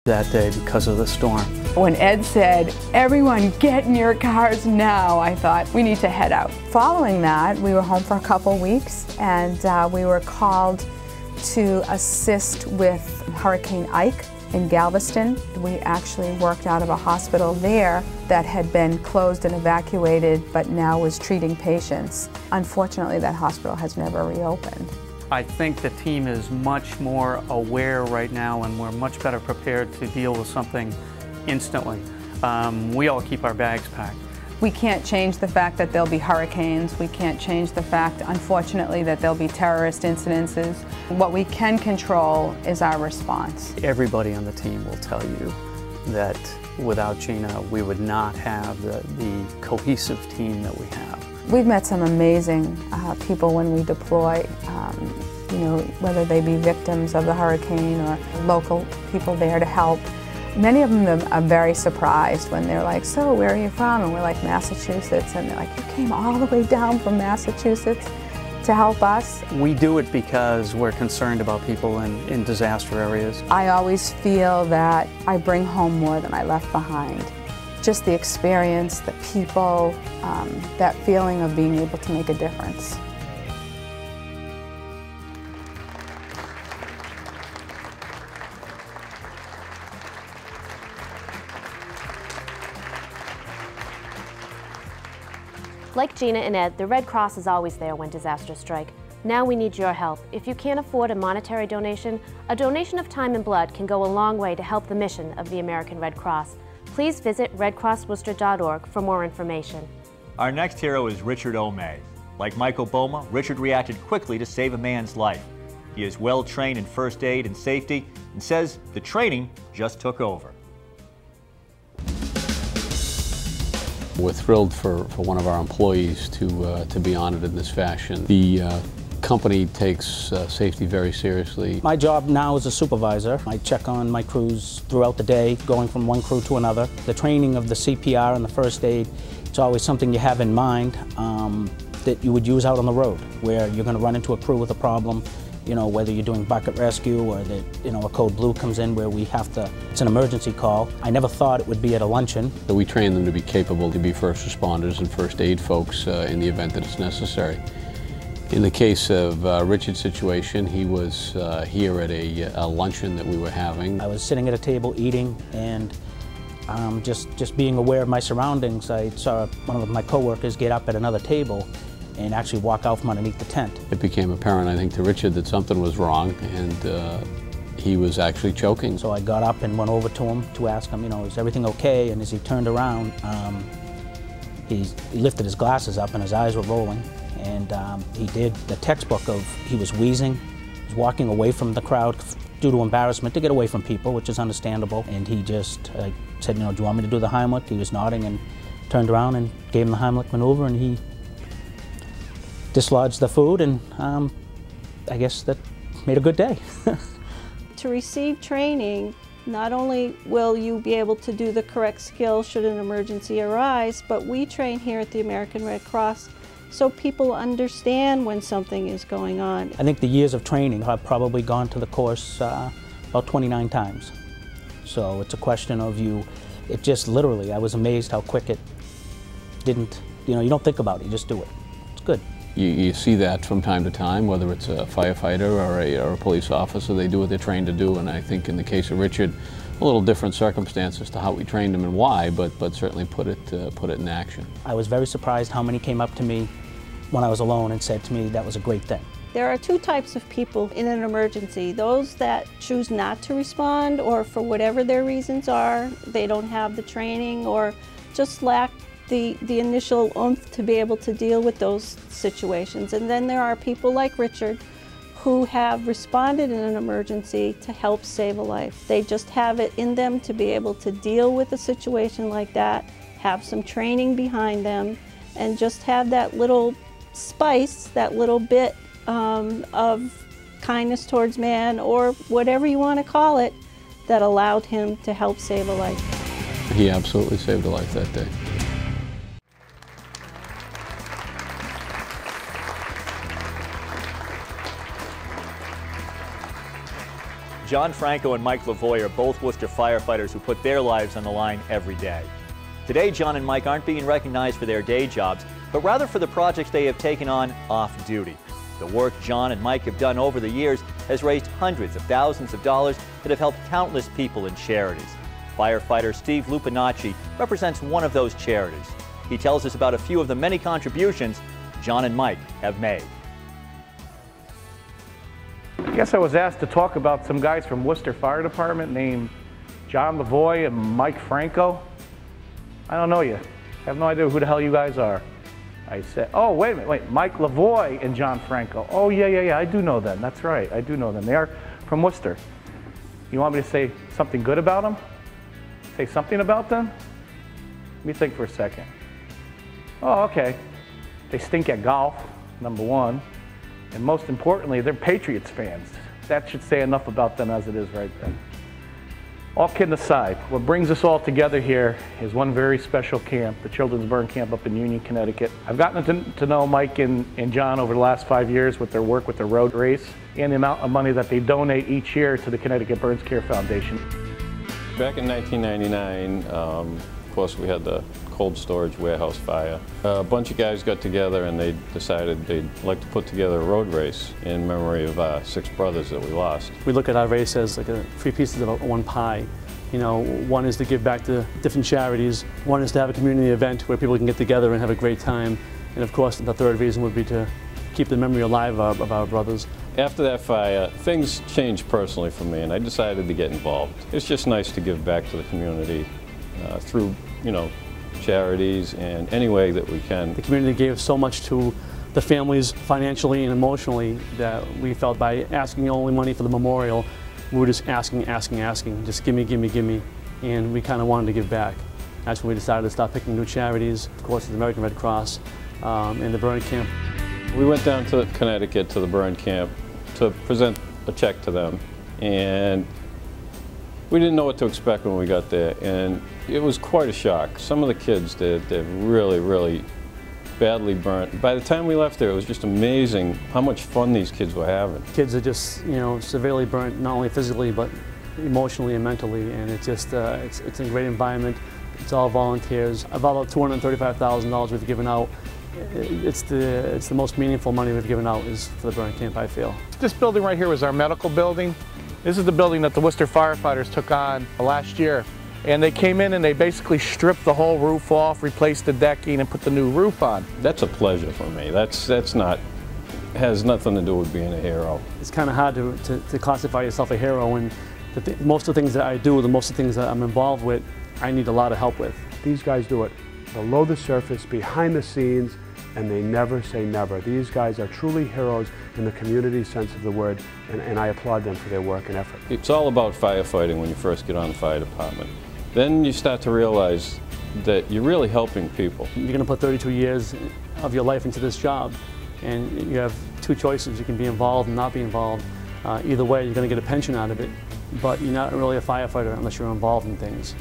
that day because of the storm. When Ed said, "Everyone get in your cars now," I thought, we need to head out. Following that, we were home for a couple weeks, and we were called to assist with Hurricane Ike in Galveston. We actually worked out of a hospital there that had been closed and evacuated, but now was treating patients. Unfortunately, that hospital has never reopened. I think the team is much more aware right now, and we're much better prepared to deal with something instantly. We all keep our bags packed. We can't change the fact that there'll be hurricanes. We can't change the fact, unfortunately, that there'll be terrorist incidences. What we can control is our response. Everybody on the team will tell you that without Gina, we would not have the cohesive team that we have. We've met some amazing people when we deploy, you know, whether they be victims of the hurricane or local people there to help. Many of them are very surprised when they're like, "So, where are you from?" And we're like, "Massachusetts." And they're like, "You came all the way down from Massachusetts to help us?" We do it because we're concerned about people in disaster areas. I always feel that I bring home more than I left behind. Just the experience, the people, that feeling of being able to make a difference. Like Gina and Ed, the Red Cross is always there when disasters strike. Now we need your help. If you can't afford a monetary donation, a donation of time and blood can go a long way to help the mission of the American Red Cross. Please visit redcrossworcester.org for more information. Our next hero is Richard O'May. Like Michael Boma, Richard reacted quickly to save a man's life. He is well trained in first aid and safety and says the training just took over. We're thrilled for one of our employees to be honored in this fashion. The company takes safety very seriously. My job now is a supervisor. I check on my crews throughout the day, going from one crew to another. The training of the CPR and the first aid, it's always something you have in mind that you would use out on the road, where you're going to run into a crew with a problem, you know, whether you're doing bucket rescue or that, you know, a code blue comes in where we have to, it's an emergency call. I never thought it would be at a luncheon. So we train them to be capable to be first responders and first aid folks in the event that it's necessary. In the case of Richard's situation, he was here at a luncheon that we were having. I was sitting at a table eating and just being aware of my surroundings. I saw one of my coworkers get up at another table and actually walk out from underneath the tent. It became apparent, I think, to Richard that something was wrong, and he was actually choking. So I got up and went over to him to ask him, you know, is everything okay? And as he turned around, he lifted his glasses up and his eyes were rolling. And he did the textbook of, he was wheezing, he was walking away from the crowd due to embarrassment to get away from people, which is understandable. And he just said, you know, do you want me to do the Heimlich? He was nodding and turned around and gave him the Heimlich maneuver, and he dislodged the food, and I guess that made a good day. To receive training, not only will you be able to do the correct skill should an emergency arise, but we train here at the American Red Cross so people understand when something is going on. I think the years of training, I've probably gone to the course about 29 times. So it's a question of it just literally, I was amazed how quick it didn't, you know, you don't think about it, you just do it. It's good. You see that from time to time, whether it's a firefighter or a police officer, they do what they're trained to do, and I think in the case of Richard, a little different circumstances to how we trained him and why, but certainly put it in action. I was very surprised how many came up to me when I was alone and said to me that was a great thing. There are two types of people in an emergency. Those that choose not to respond, or for whatever their reasons are, they don't have the training or just lack the initial oomph to be able to deal with those situations. And then there are people like Richard who have responded in an emergency to help save a life. They just have it in them to be able to deal with a situation like that, have some training behind them, and just have that little spice, that little bit of kindness towards man, or whatever you want to call it, that allowed him to help save a life. He absolutely saved a life that day. John Franco and Mike Lavoie are both Worcester firefighters who put their lives on the line every day. Today, John and Mike aren't being recognized for their day jobs, but rather for the projects they have taken on off-duty. The work John and Mike have done over the years has raised hundreds of thousands of dollars that have helped countless people in charities. Firefighter Steve Lupinacci represents one of those charities. He tells us about a few of the many contributions John and Mike have made. I guess I was asked to talk about some guys from Worcester Fire Department named John Lavoie and Mike Franco. I don't know you. I have no idea who the hell you guys are. I said, oh, wait a minute, wait, Mike Lavoie and John Franco. Oh, yeah, I do know them. That's right, I do know them. They are from Worcester. You want me to say something good about them? Say something about them? Let me think for a second. Oh, okay. They stink at golf, number one. And most importantly, they're Patriots fans. That should say enough about them as it is right then. All kidding aside, what brings us all together here is one very special camp, the Children's Burn Camp up in Union, Connecticut. I've gotten to know Mike and John over the last 5 years with their work with the road race and the amount of money that they donate each year to the Connecticut Burns Care Foundation. Back in 1999, of course, we had the cold storage warehouse fire. A bunch of guys got together and they decided they'd like to put together a road race in memory of 6 brothers that we lost. We look at our race as like 3 pieces of one pie. You know, one is to give back to different charities. One is to have a community event where people can get together and have a great time. And of course, the third reason would be to keep the memory alive of our brothers. After that fire, things changed personally for me and I decided to get involved. It's just nice to give back to the community through, you know, charities and any way that we can. The community gave so much to the families financially and emotionally that we felt by asking only money for the memorial, we were just asking, just gimme, gimme, gimme, and we kind of wanted to give back. That's when we decided to start picking new charities, of course the American Red Cross and the burn camp. We went down to Connecticut to the burn camp to present a check to them, and we didn't know what to expect when we got there, and it was quite a shock. Some of the kids, they're really badly burnt. By the time we left there, it was just amazing how much fun these kids were having. Kids are just, you know, severely burnt, not only physically, but emotionally and mentally, and it's just, it's a great environment. It's all volunteers. About $235,000 we've given out. It's the most meaningful money we've given out is for the burn camp, I feel. This building right here was our medical building. This is the building that the Worcester firefighters took on last year. And they came in and they basically stripped the whole roof off, replaced the decking, and put the new roof on. That's a pleasure for me. That's not, has nothing to do with being a hero. It's kind of hard to classify yourself a hero, and most of the things that I do, most of the things that I'm involved with, I need a lot of help with. These guys do it below the surface, behind the scenes, and they never say never. These guys are truly heroes in the community sense of the word, and I applaud them for their work and effort. It's all about firefighting when you first get on the fire department. Then you start to realize that you're really helping people. You're going to put 32 years of your life into this job, and you have 2 choices. You can be involved and not be involved. Either way, you're going to get a pension out of it, but you're not really a firefighter unless you're involved in things.